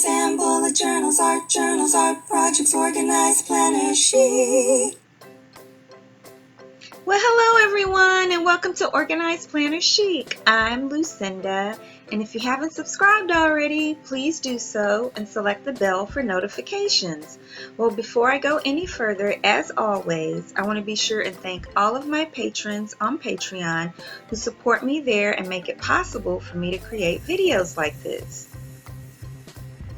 planners and bullet journals, art projects, organized planner chic. Well, hello everyone, and welcome to Organized Planner Chic. I'm Lucinda, and if you haven't subscribed already, please do so and select the bell for notifications. Well, before I go any further, as always, I want to be sure and thank all of my patrons on Patreon who support me there and make it possible for me to create videos like this.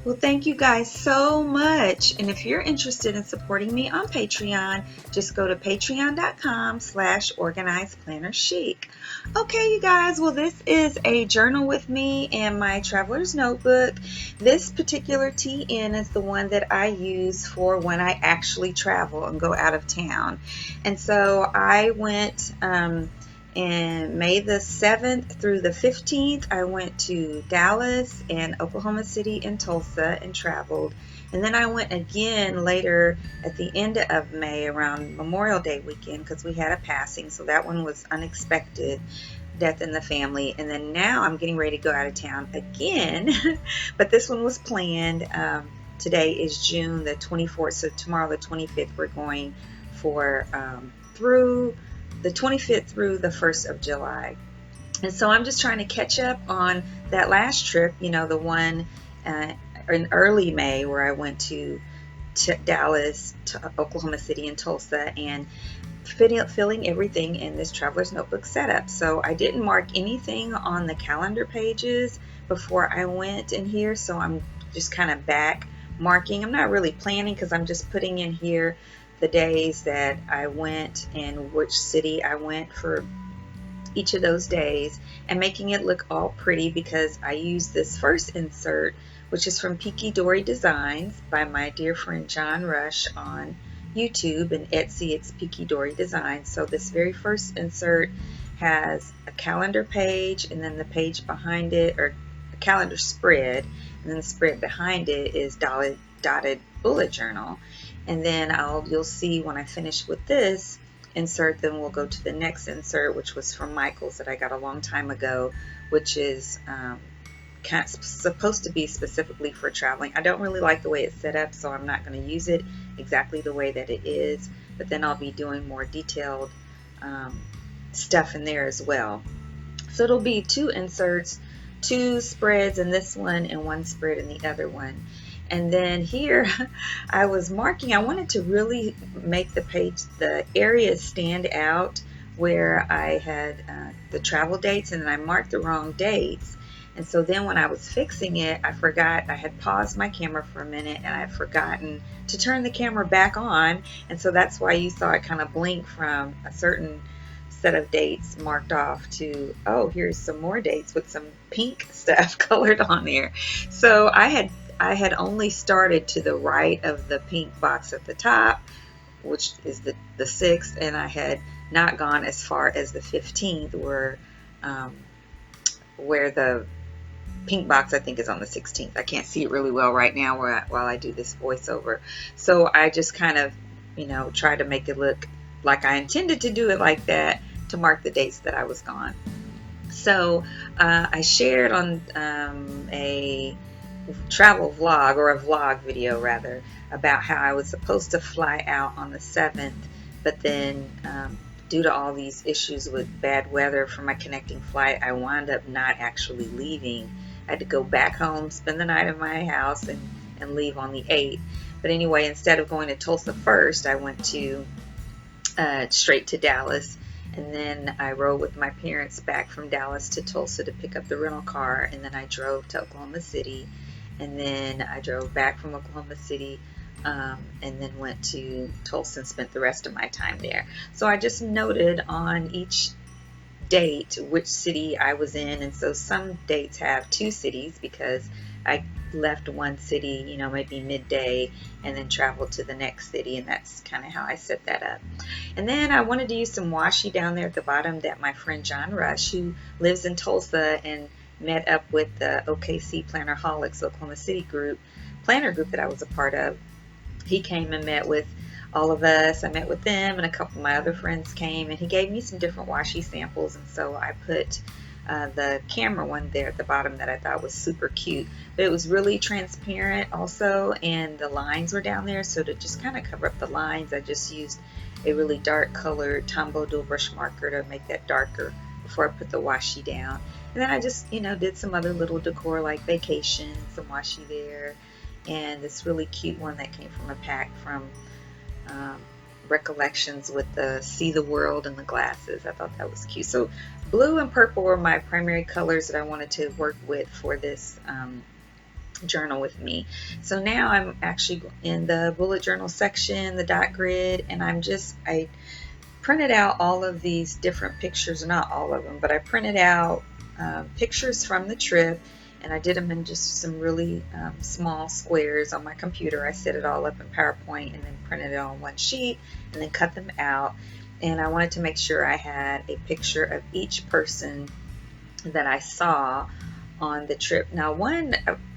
Well, thank you guys so much. And if you're interested in supporting me on Patreon, just go to patreon.com/organizedplannerchic. Okay, you guys, well, this is a journal with me and my traveler's notebook. This particular TN is the one that I use for when I actually travel and go out of town. And so I went and May the 7th through the 15th, I went to Dallas and Oklahoma City and Tulsa and traveled. And then I went again later at the end of May around Memorial Day weekend because we had a passing. So that one was unexpected, death in the family. And then now I'm getting ready to go out of town again. But this one was planned. Today is June the 24th. So tomorrow the 25th, we're going for through the 25th through the 1st of July. And so I'm just trying to catch up on that last trip, you know, the one in early May where I went to Dallas, to Oklahoma City, and Tulsa, and filling everything in this traveler's notebook setup. So I didn't mark anything on the calendar pages before I went in here, so I'm just kind of back marking. I'm not really planning because I'm just putting in here the days that I went and which city I went for each of those days and making it look all pretty because I use this first insert, which is from Peaky Dory Designs by my dear friend John Rush on YouTube, and Etsy it's Peaky Dory Designs. So this very first insert has a calendar page, and then the page behind it, or a calendar spread, and then the spread behind it is dotted bullet journal. And then you'll see when I finish with this insert, then we'll go to the next insert, which was from Michael's that I got a long time ago, which is supposed to be specifically for traveling. I don't really like the way it's set up, so I'm not going to use it exactly the way that it is, but then I'll be doing more detailed stuff in there as well. So it'll be two inserts, two spreads in this one and one spread in the other one. And then here I was marking, I wanted to really make the page, the areas stand out where I had the travel dates, and then I marked the wrong dates. And so then when I was fixing it, I forgot, I had paused my camera for a minute and I had forgotten to turn the camera back on. And so that's why you saw it kind of blink from a certain set of dates marked off to, oh, here's some more dates with some pink stuff colored on there. So I had only started to the right of the pink box at the top, which is the 6th, and I had not gone as far as the 15th, where the pink box I think is on the 16th. I can't see it really well right now while I do this voiceover. So I just kind of, try to make it look like I intended to do it like that to mark the dates that I was gone. So I shared on a travel vlog, or a vlog video rather, about how I was supposed to fly out on the 7th, but then due to all these issues with bad weather for my connecting flight, I wound up not actually leaving. I had to go back home, spend the night in my house, and leave on the 8th. But anyway, instead of going to Tulsa first, I went to straight to Dallas. And then I rode with my parents back from Dallas to Tulsa to pick up the rental car. And then I drove to Oklahoma City. And then I drove back from Oklahoma City and then went to Tulsa and spent the rest of my time there. So I just noted on each date which city I was in. And so some dates have two cities because I left one city, maybe midday, and then traveled to the next city, and that's kind of how I set that up. And then I wanted to use some washi down there at the bottom that my friend John Rush, who lives in Tulsa and met up with the OKC Plannerholics Oklahoma City planner group that I was a part of. He came and met with all of us. I met with them, and a couple of my other friends came, and he gave me some different washi samples, and so I put the camera one there at the bottom that I thought was super cute. But it was really transparent also, and the lines were down there. So to just kind of cover up the lines, I just used a really dark colored Tombow dual brush marker to make that darker before I put the washi down. And then I just, did some other little decor like vacation, some washi there, and this really cute one that came from a pack from um, Recollections with the See the World and the glasses. I thought that was cute. So blue and purple were my primary colors that I wanted to work with for this journal with me. So now I'm actually in the bullet journal section, the dot grid, and I printed out all of these different pictures, not all of them, but I printed out pictures from the trip, and I did them in just some really small squares on my computer. I set it all up in PowerPoint and then printed it on one sheet and then cut them out. And I wanted to make sure I had a picture of each person that I saw on the trip. Now, one,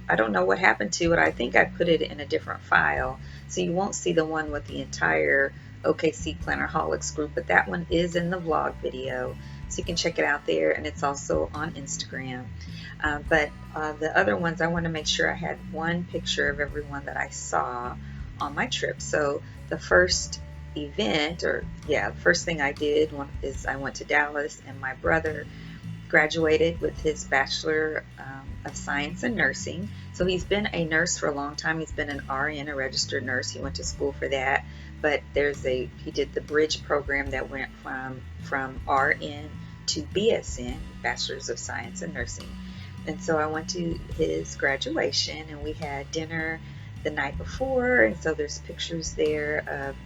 I don't know what happened to it. I think I put it in a different file, so you won't see the one with the entire OKC Plannerholics group, but that one is in the vlog video, so you can check it out there, and it's also on Instagram. But the other ones, I want to make sure I had one picture of everyone that I saw on my trip. So the first event, the first thing I did is I went to Dallas, and my brother graduated with his Bachelor of Science in Nursing. So he's been a nurse for a long time. He's been an RN, a registered nurse. He went to school for that. But he did the bridge program that went from RN to BSN, Bachelor's of Science in Nursing. And so I went to his graduation, and we had dinner the night before. And so there's pictures there of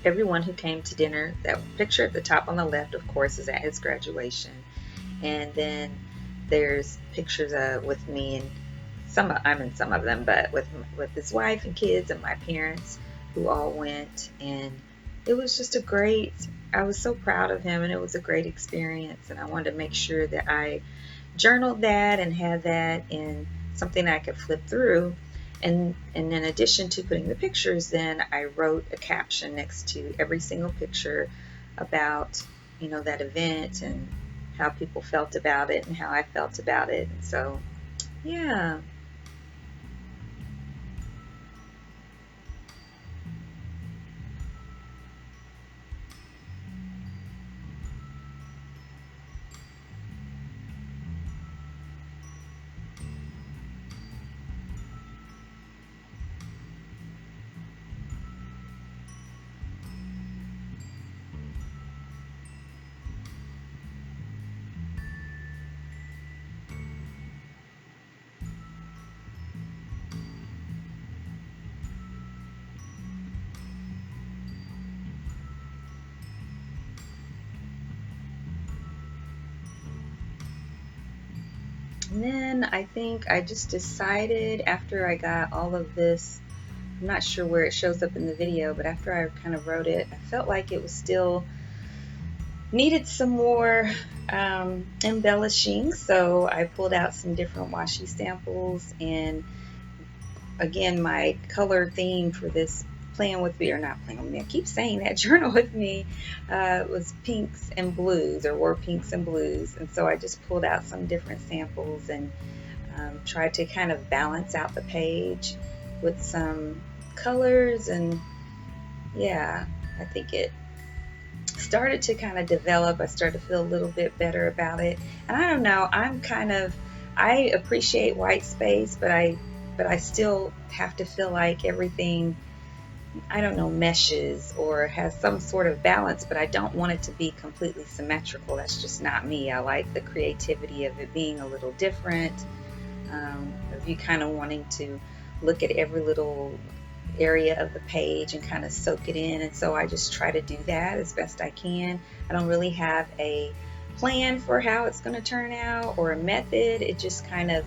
everyone who came to dinner. That picture at the top on the left, of course, is at his graduation. And then there's pictures with me, and I'm in some of them, but with his wife and kids and my parents who all went. And it was just I was so proud of him, and it was a great experience. And I wanted to make sure that I journaled that and had that in something I could flip through. And in addition to putting the pictures, then I wrote a caption next to every single picture about, that event and how people felt about it and how I felt about it. And so, yeah. And then I think I just decided after I got all of this, I'm not sure where it shows up in the video, but after I kind of wrote it, I felt like it was still needed some more embellishing. So I pulled out some different washi samples, and again, my color theme for this playing with me, or not playing with me, I keep saying that, journal with me, was pinks and blues, or were pinks and blues. And so I just pulled out some different samples and tried to kind of balance out the page with some colors. And yeah, I think it started to kind of develop. I started to feel a little bit better about it. And I don't know, I appreciate white space, but I still have to feel like everything, I don't know, meshes or has some sort of balance, but I don't want it to be completely symmetrical. That's just not me. I like the creativity of it being a little different, of you kind of wanting to look at every little area of the page and kind of soak it in. And so I just try to do that as best I can. I don't really have a plan for how it's going to turn out or a method. It just kind of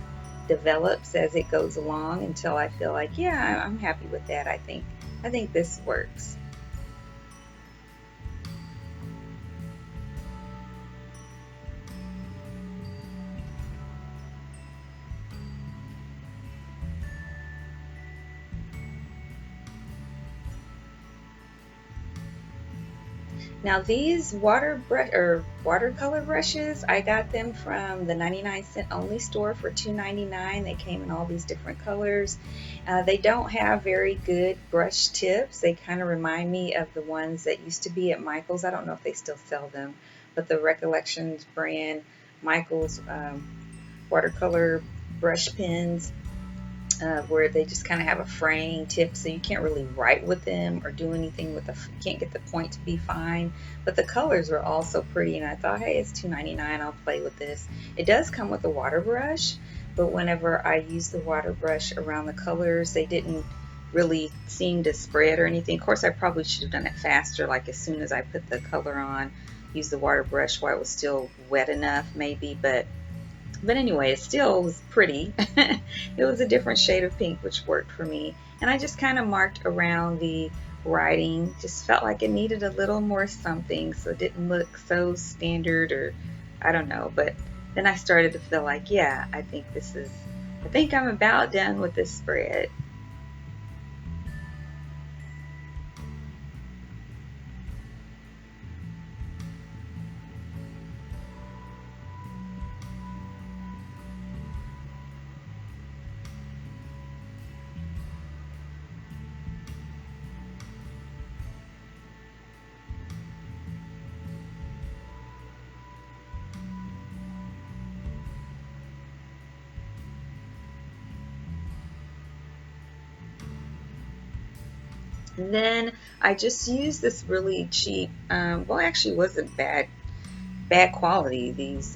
develops as it goes along until I feel like, yeah, I'm happy with that. I think this works. Now these watercolor brushes, I got them from the 99-cent only store for $2.99. They came in all these different colors. They don't have very good brush tips. They kind of remind me of the ones that used to be at Michael's. I don't know if they still sell them, but the Recollections brand Michael's watercolor brush pens, where they just kind of have a fraying tip, so you can't really write with them or do anything with you can't get the point to be fine. But the colors are all so pretty, and I thought, hey, it's $2.99, I'll play with this. It does come with a water brush, but whenever I used the water brush around the colors, they didn't really seem to spread or anything. Of course, I probably should have done it faster, like as soon as I put the color on, use the water brush while it was still wet enough maybe, but anyway, it still was pretty. It was a different shade of pink, which worked for me. And I just kind of marked around the writing. Just felt like it needed a little more something, so it didn't look so standard, or I don't know. But then I started to feel like, yeah, I think I'm about done with this spread. And then I just used this really cheap, well, actually wasn't bad quality. These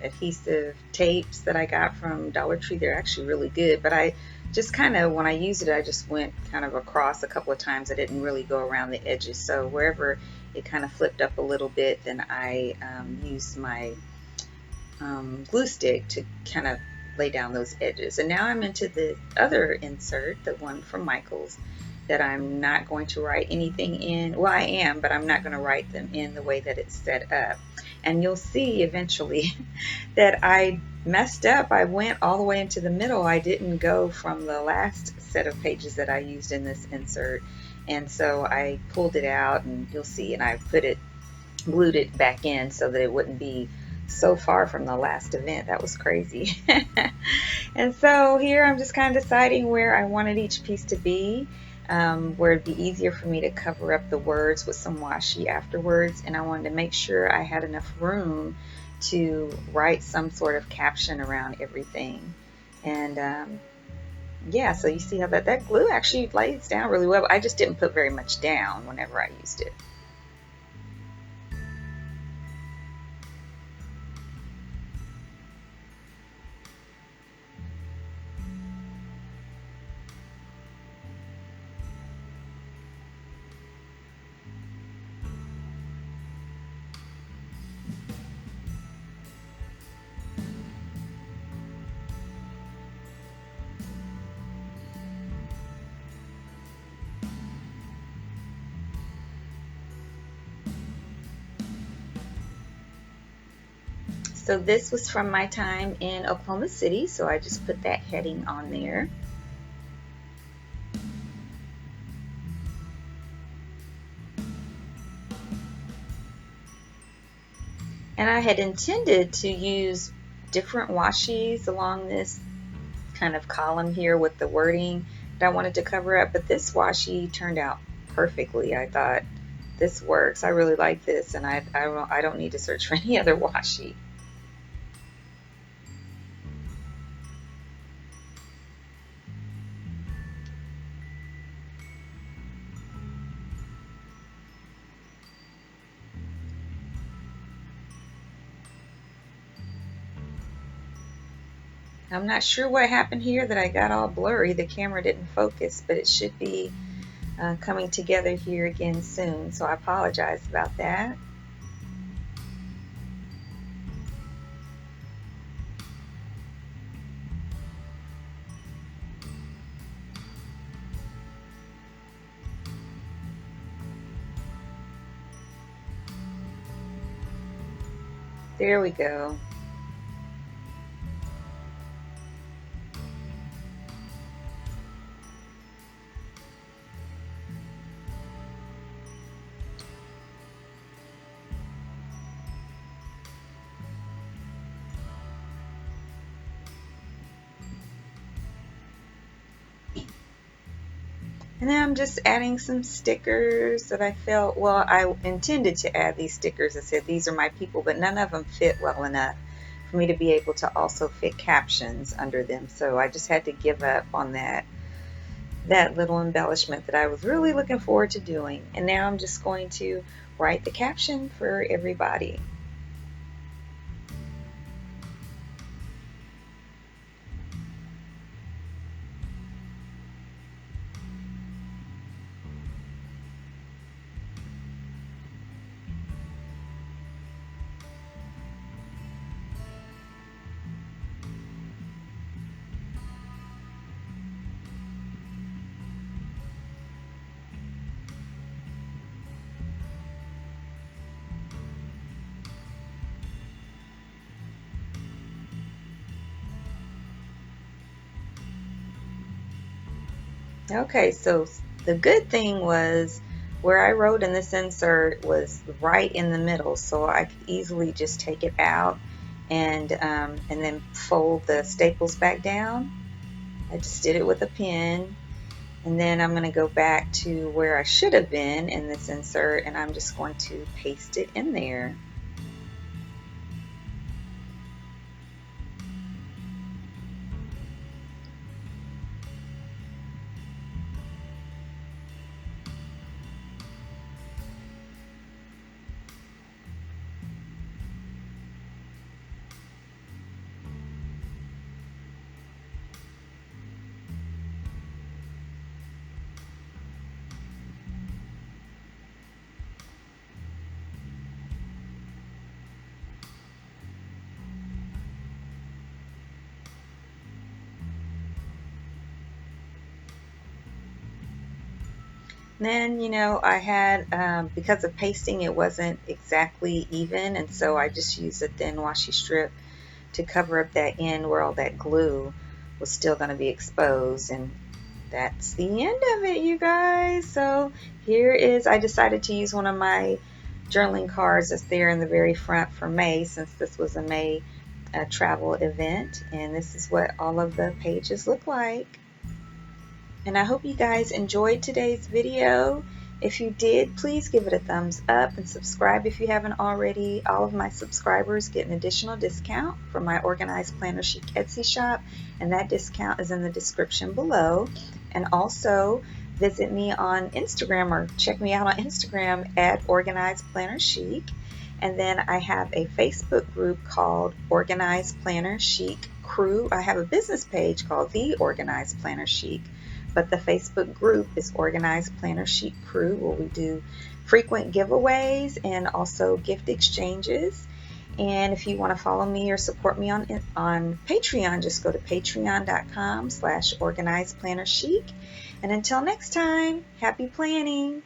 adhesive tapes that I got from Dollar Tree, they're actually really good. But I just kind of, when I used it, I just went kind of across a couple of times. I didn't really go around the edges. So wherever it kind of flipped up a little bit, then I used my glue stick to kind of lay down those edges. And now I'm into the other insert, the one from Michael's, that I'm not going to write anything in. Well, I am, but I'm not going to write them in the way that it's set up. And you'll see eventually that I messed up. I went all the way into the middle. I didn't go from the last set of pages that I used in this insert. And so I pulled it out, and you'll see, and I glued it back in so that it wouldn't be so far from the last event. That was crazy. And so here I'm just kind of deciding where I wanted each piece to be, where it'd be easier for me to cover up the words with some washi afterwards. And I wanted to make sure I had enough room to write some sort of caption around everything. And yeah, so you see how that glue actually lays down really well. I just didn't put very much down whenever I used it. So this was from my time in Oklahoma City, so I just put that heading on there. And I had intended to use different washis along this kind of column here with the wording that I wanted to cover up, but this washi turned out perfectly. I thought, this works. I really like this, and I don't need to search for any other washi. I'm not sure what happened here that I got all blurry. The camera didn't focus, but it should be coming together here again soon, so I apologize about that. There we go. And then I'm just adding some stickers that I felt, well, I intended to add these stickers. I said these are my people, but none of them fit well enough for me to be able to also fit captions under them. So I just had to give up on that little embellishment that I was really looking forward to doing. And now I'm just going to write the caption for everybody. Okay, so the good thing was where I wrote in this insert was right in the middle, so I could easily just take it out and then fold the staples back down. I just did it with a pen, and then I'm going to go back to where I should have been in this insert, and I'm just going to paste it in there. Then, I had, because of pasting, it wasn't exactly even, and so I just used a thin washi strip to cover up that end where all that glue was still going to be exposed. And that's the end of it, you guys. So here is, I decided to use one of my journaling cards that's there in the very front for May, since this was a May travel event. And this is what all of the pages look like. And I hope you guys enjoyed today's video. If you did, please give it a thumbs up and subscribe if you haven't already. All of my subscribers get an additional discount for my Organized Planner Chic Etsy shop, and that discount is in the description below. And also visit me on Instagram, or check me out on Instagram at Organized Planner Chic. And then I have a Facebook group called Organized Planner Chic Crew. I have a business page called The Organized Planner Chic, but the Facebook group is Organized Planner Chic Crew, where we do frequent giveaways and also gift exchanges. And if you want to follow me or support me on Patreon, just go to patreon.com/organizedplannerchic. And until next time, happy planning!